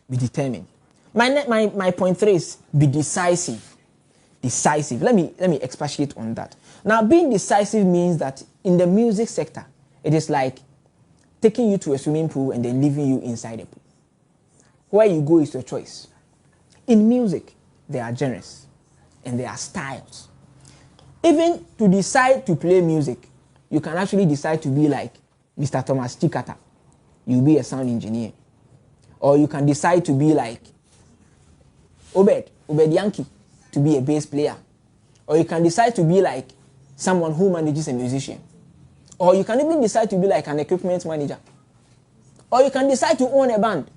Be determined. My point 3 is be decisive. Decisive. Let me expatiate on that. Now, being decisive means that in the music sector, it is like taking you to a swimming pool and then leaving you inside the pool. Where you go is your choice. In music, there are genres and there are styles. Even to decide to play music, you can actually decide to be like Mr. Thomas Chikata. You'll be a sound engineer. Or you can decide to be like Obed Yankee, to be a bass player. Or you can decide to be like someone who manages a musician. Or you can even decide to be like an equipment manager. Or you can decide to own a band.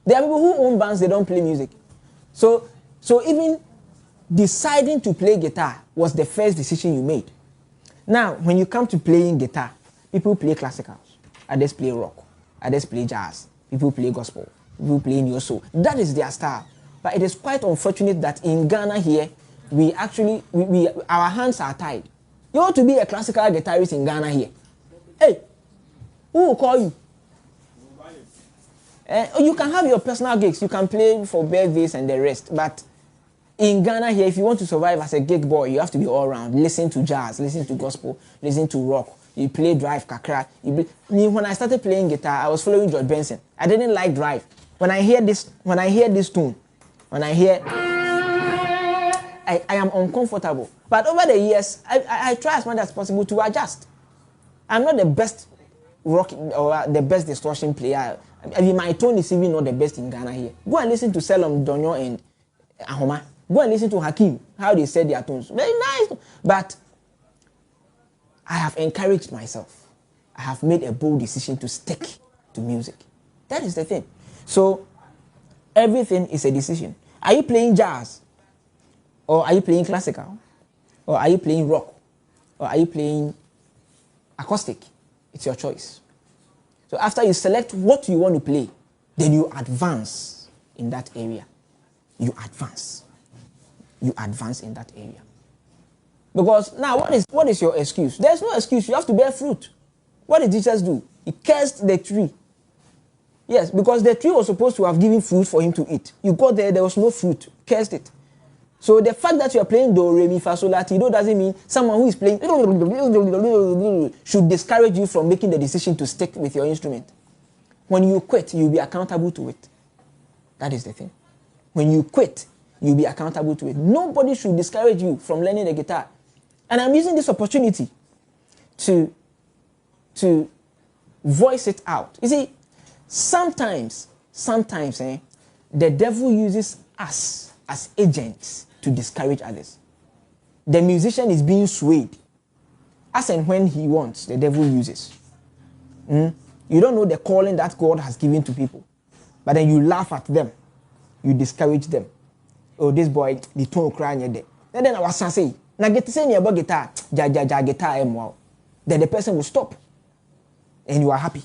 There are people who own bands, they don't play music. So even deciding to play guitar was the first decision you made. Now, when you come to playing guitar, people play classicals, others play rock, others play jazz, people play gospel, people play neo soul. That is their style. But it is quite unfortunate that in Ghana here, our hands are tied. You want to be a classical guitarist in Ghana here. Hey, who will call you? You can have your personal gigs. You can play for birthdays and the rest. But in Ghana here, if you want to survive as a gig boy, you have to be all around. Listen to jazz, listen to gospel, listen to rock. You play drive, kakra. When I started playing guitar, I was following George Benson. I didn't like drive. When I hear this tune, I am uncomfortable. But over the years, I try as much as possible to adjust. I'm not the best rock or the best distortion player. I mean, my tone is even not the best in Ghana here. Go and listen to Selom, Donyo, and Ahoma. Go and listen to Hakim, how they said their tones. Very nice. But I have encouraged myself. I have made a bold decision to stick to music. That is the thing. So, everything is a decision. Are you playing jazz? Or are you playing classical? Or are you playing rock? Or are you playing acoustic? It's your choice. So after you select what you want to play, then you advance in that area. You advance. You advance in that area. Because now, what is your excuse? There's no excuse. You have to bear fruit. What did Jesus do? He cursed the tree. Yes, because the tree was supposed to have given fruit for him to eat. You got there was no fruit. Cursed it. So the fact that you are playing do, re, mi, fa, sol, la, ti, do doesn't mean someone who is playing should discourage you from making the decision to stick with your instrument. When you quit, you'll be accountable to it. That is the thing. When you quit, you'll be accountable to it. Nobody should discourage you from learning the guitar. And I'm using this opportunity to voice it out. You see, sometimes, the devil uses us as agents to discourage others. The musician is being swayed. As and when he wants, the devil uses. You don't know the calling that God has given to people. But then you laugh at them. You discourage them. Oh, this boy, the tone crying there. And then I was saying, now get to say about guitar, guitar, then the person will stop. And you are happy.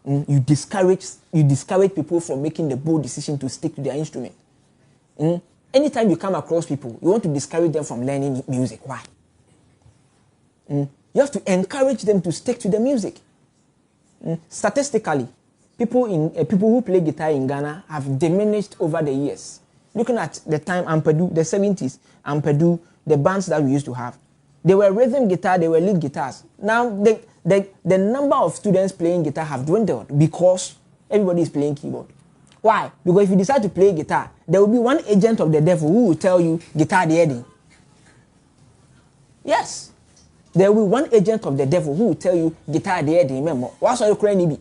You discourage people from making the bold decision to stick to their instrument. Anytime you come across people, you want to discourage them from learning music. Why? You have to encourage them to stick to the music. Statistically, people who play guitar in Ghana have diminished over the years. Looking at the time, Ampadu, the 70s, Ampadu, the bands that we used to have, they were rhythm guitar, they were lead guitars. Now, the number of students playing guitar have dwindled because everybody is playing keyboard. Why? Because if you decide to play guitar, there will be one agent of the devil who will tell you guitar the heading. Yes. There will be one agent of the devil who will tell you guitar the heading. Remember, what's all you crying?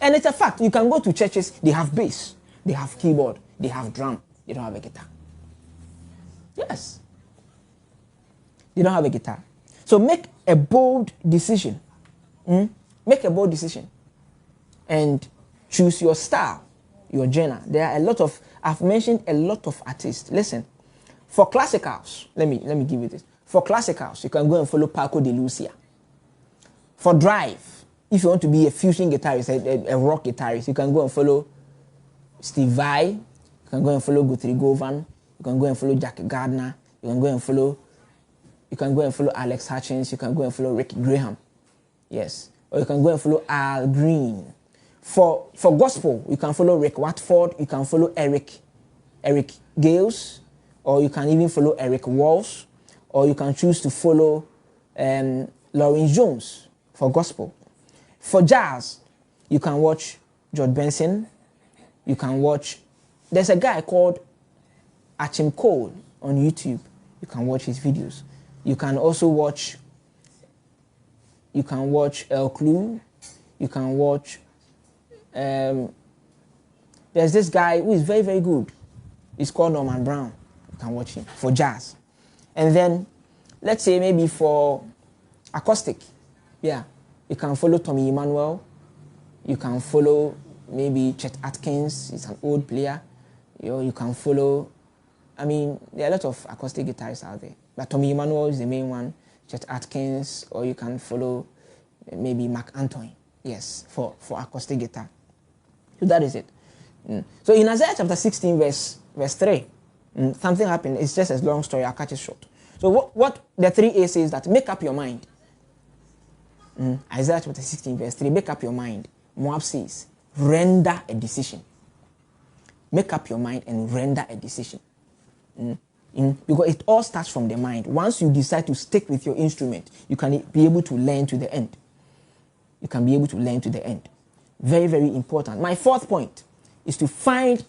And it's a fact. You can go to churches, they have bass, they have keyboard, they have drum, they don't have a guitar. Yes. They don't have a guitar. So make a bold decision. Make a bold decision. And choose your style, your genre. There are I've mentioned a lot of artists. Listen, for classicals, let me give you this. For classicals, you can go and follow Paco de Lucia. For drive, if you want to be a fusion guitarist, a rock guitarist, you can go and follow Steve Vai. You can go and follow Guthrie Govan. You can go and follow Jack Gardner. You can go and follow Alex Hutchins. You can go and follow Ricky Graham. Yes. Or you can go and follow Al Green. For gospel, you can follow Rick Watford, you can follow Eric Gales, or you can even follow Eric Walsh, or you can choose to follow Lawrence Jones for gospel. For jazz, you can watch George Benson, you can watch, there's a guy called Achim Cole on YouTube, you can watch his videos. You can also watch, El Clue, you can watch, there's this guy who is very, very good. He's called Norman Brown. You can watch him for jazz. And then, let's say maybe for acoustic, yeah, you can follow Tommy Emmanuel. You can follow maybe Chet Atkins. He's an old player. You can follow, I mean, there are a lot of acoustic guitarists out there. But Tommy Emmanuel is the main one. Chet Atkins, or you can follow maybe Mark Anthony. Yes, for acoustic guitar. So that is it. So in Isaiah chapter 16, verse 3, something happened. It's just a long story. I'll catch it short. So what the 3A says that make up your mind. Isaiah chapter 16, verse 3, make up your mind. Moab says, render a decision. Make up your mind and render a decision. Because it all starts from the mind. Once you decide to stick with your instrument, you can be able to learn to the end. You can be able to learn to the end. Very, very important. My fourth point is to find